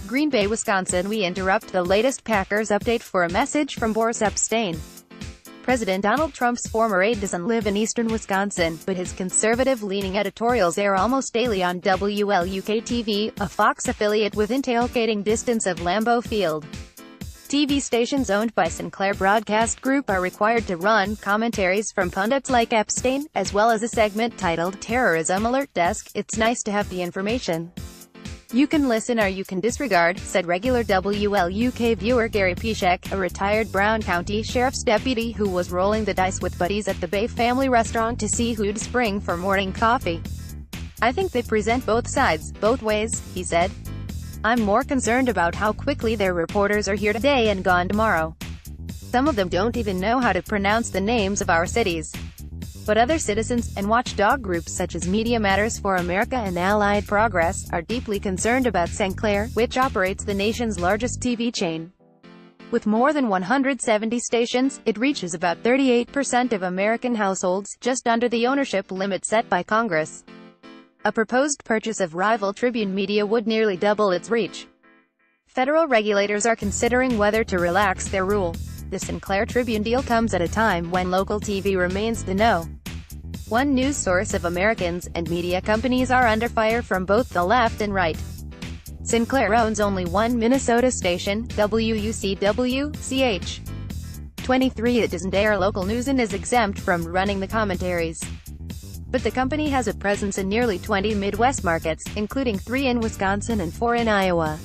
Green Bay, Wisconsin. We interrupt the latest Packers update for a message from Boris Epstein. President Donald Trump's former aide doesn't live in eastern Wisconsin, but his conservative-leaning editorials air almost daily on WLUK-TV, a Fox affiliate within tailgating distance of Lambeau Field. TV stations owned by Sinclair Broadcast Group are required to run commentaries from pundits like Epstein, as well as a segment titled Terrorism Alert Desk. It's nice to have the information. You can listen or you can disregard, said regular WLUK viewer Gary Pishek, a retired Brown County Sheriff's deputy who was rolling the dice with buddies at the Bay Family Restaurant to see who'd spring for morning coffee. I think they present both sides, both ways, he said. I'm more concerned about how quickly their reporters are here today and gone tomorrow. Some of them don't even know how to pronounce the names of our cities. But other citizens, and watchdog groups such as Media Matters for America and Allied Progress, are deeply concerned about Sinclair, which operates the nation's largest TV chain. With more than 170 stations, it reaches about 38% of American households, just under the ownership limit set by Congress. A proposed purchase of rival Tribune Media would nearly double its reach. Federal regulators are considering whether to relax their rule. The Sinclair Tribune deal comes at a time when local TV remains the #1 news source of Americans, and media companies are under fire from both the left and right. Sinclair owns only one Minnesota station, WUCW-CH 23. It doesn't air local news and is exempt from running the commentaries. But the company has a presence in nearly 20 Midwest markets, including 3 in Wisconsin and 4 in Iowa.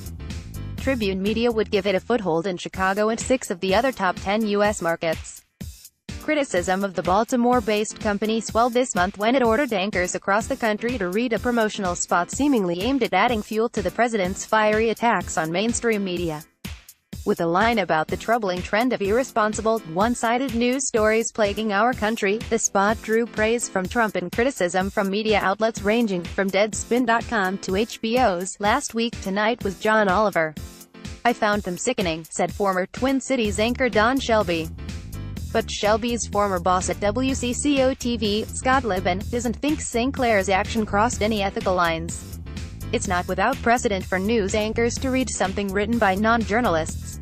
Tribune Media would give it a foothold in Chicago and 6 of the other top 10 U.S. markets. Criticism of the Baltimore-based company swelled this month when it ordered anchors across the country to read a promotional spot seemingly aimed at adding fuel to the president's fiery attacks on mainstream media. With a line about the troubling trend of irresponsible, one-sided news stories plaguing our country, the spot drew praise from Trump and criticism from media outlets ranging from Deadspin.com to HBO's Last Week Tonight with John Oliver. I found them sickening, said former Twin Cities anchor Don Shelby. But Shelby's former boss at WCCO-TV, Scott Libbin, doesn't think Sinclair's action crossed any ethical lines. It's not without precedent for news anchors to read something written by non-journalists.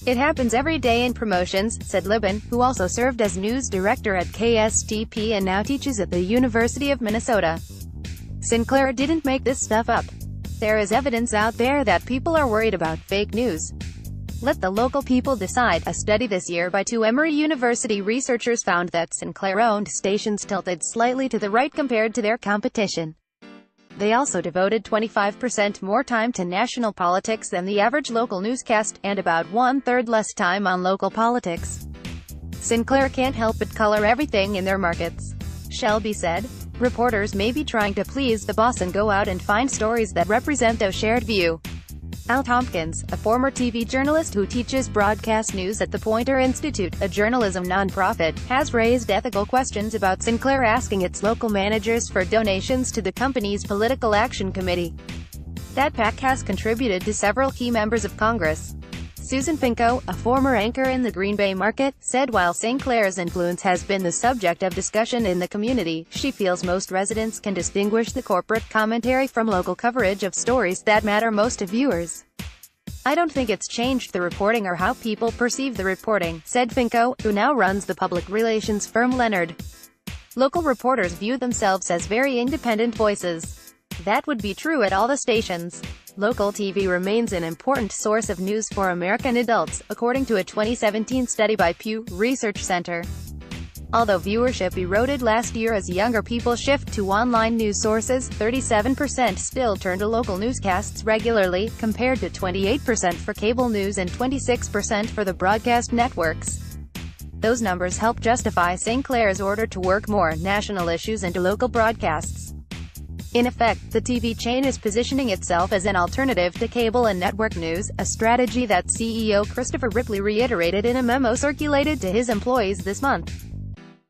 It happens every day in promotions, said Libbin, who also served as news director at KSTP and now teaches at the University of Minnesota. Sinclair didn't make this stuff up. There is evidence out there that people are worried about fake news. Let the local people decide. A study this year by 2 Emory University researchers found that Sinclair-owned stations tilted slightly to the right compared to their competition. They also devoted 25% more time to national politics than the average local newscast, and about 1/3 less time on local politics. Sinclair can't help but color everything in their markets, Shelby said. Reporters may be trying to please the boss and go out and find stories that represent a shared view. Al Tompkins, a former TV journalist who teaches broadcast news at the Poynter Institute, a journalism nonprofit, has raised ethical questions about Sinclair asking its local managers for donations to the company's Political Action Committee. That PAC has contributed to several key members of Congress. Susan Finko, a former anchor in the Green Bay market, said while Sinclair's influence has been the subject of discussion in the community, she feels most residents can distinguish the corporate commentary from local coverage of stories that matter most to viewers. I don't think it's changed the reporting or how people perceive the reporting, said Finko, who now runs the public relations firm Leonard. Local reporters view themselves as very independent voices. That would be true at all the stations. Local TV remains an important source of news for American adults, according to a 2017 study by Pew Research Center. Although viewership eroded last year as younger people shift to online news sources, 37% still turn to local newscasts regularly, compared to 28% for cable news and 26% for the broadcast networks. Those numbers help justify Sinclair's order to work more national issues into local broadcasts. In effect, the TV chain is positioning itself as an alternative to cable and network news, a strategy that CEO Christopher Ripley reiterated in a memo circulated to his employees this month.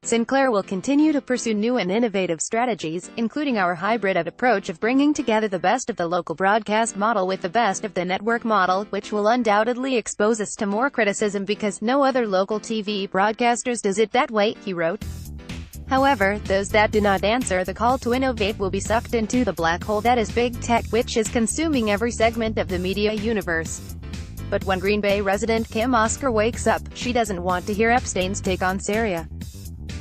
Sinclair will continue to pursue new and innovative strategies, including our hybrid approach of bringing together the best of the local broadcast model with the best of the network model, which will undoubtedly expose us to more criticism because no other local TV broadcasters does it that way, he wrote. However, those that do not answer the call to innovate will be sucked into the black hole that is big tech, which is consuming every segment of the media universe. But when Green Bay resident Kim Oscar wakes up, she doesn't want to hear Epstein's take on Syria.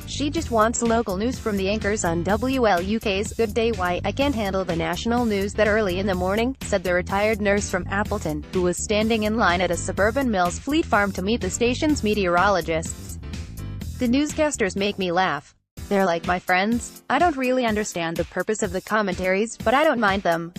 She just wants local news from the anchors on WLUK's Good Day. Why, I can't handle the national news that early in the morning, said the retired nurse from Appleton, who was standing in line at a suburban Mills Fleet farm to meet the station's meteorologists. The newscasters make me laugh. They're like my friends. I don't really understand the purpose of the commentaries, but I don't mind them.